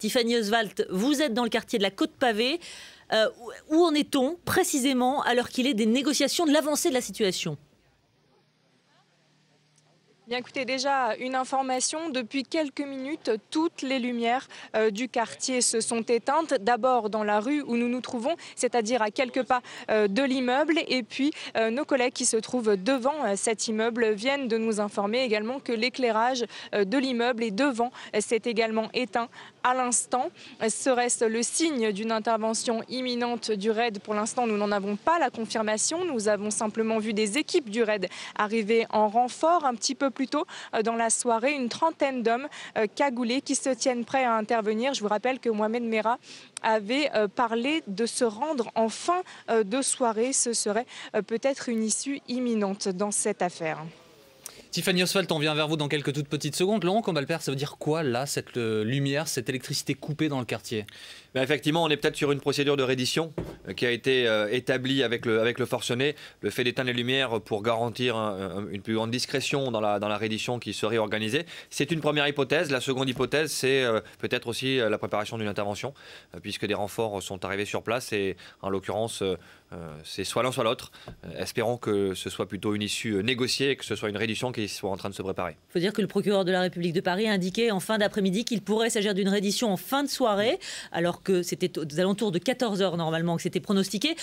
Tiffany Oswald, vous êtes dans le quartier de la Côte-Pavée. Où en est-on précisément à l'heure qu'il est des négociations, de l'avancée de la situation ? Bien écoutez, déjà une information, depuis quelques minutes, toutes les lumières du quartier se sont éteintes. D'abord dans la rue où nous nous trouvons, c'est-à-dire à quelques pas de l'immeuble. Et puis nos collègues qui se trouvent devant cet immeuble viennent de nous informer également que l'éclairage de l'immeuble et devant s'est également éteint à l'instant. Serait-ce le signe d'une intervention imminente du RAID? Pour l'instant, nous n'en avons pas la confirmation. Nous avons simplement vu des équipes du RAID arriver en renfort un petit peu plus tôt dans la soirée, une trentaine d'hommes cagoulés qui se tiennent prêts à intervenir. Je vous rappelle que Mohamed Merah avait parlé de se rendre en fin de soirée. Ce serait peut-être une issue imminente dans cette affaire. Tiffany Oswald, on vient vers vous dans quelques toutes petites secondes. Laurent Combalpert, ça veut dire quoi là, cette lumière, cette électricité coupée dans le quartier? Effectivement, on est peut-être sur une procédure de reddition qui a été établie avec le forcené. Le fait d'éteindre les lumières pour garantir une plus grande discrétion dans la reddition qui serait organisée. C'est une première hypothèse. La seconde hypothèse, c'est peut-être aussi la préparation d'une intervention, puisque des renforts sont arrivés sur place et en l'occurrence, c'est soit l'un soit l'autre. Espérons que ce soit plutôt une issue négociée et que ce soit une reddition qui soit en train de se préparer. Il faut dire que le procureur de la République de Paris a indiqué en fin d'après-midi qu'il pourrait s'agir d'une reddition en fin de soirée, alors que c'était aux alentours de 14 h normalement que c'était pronostiqué.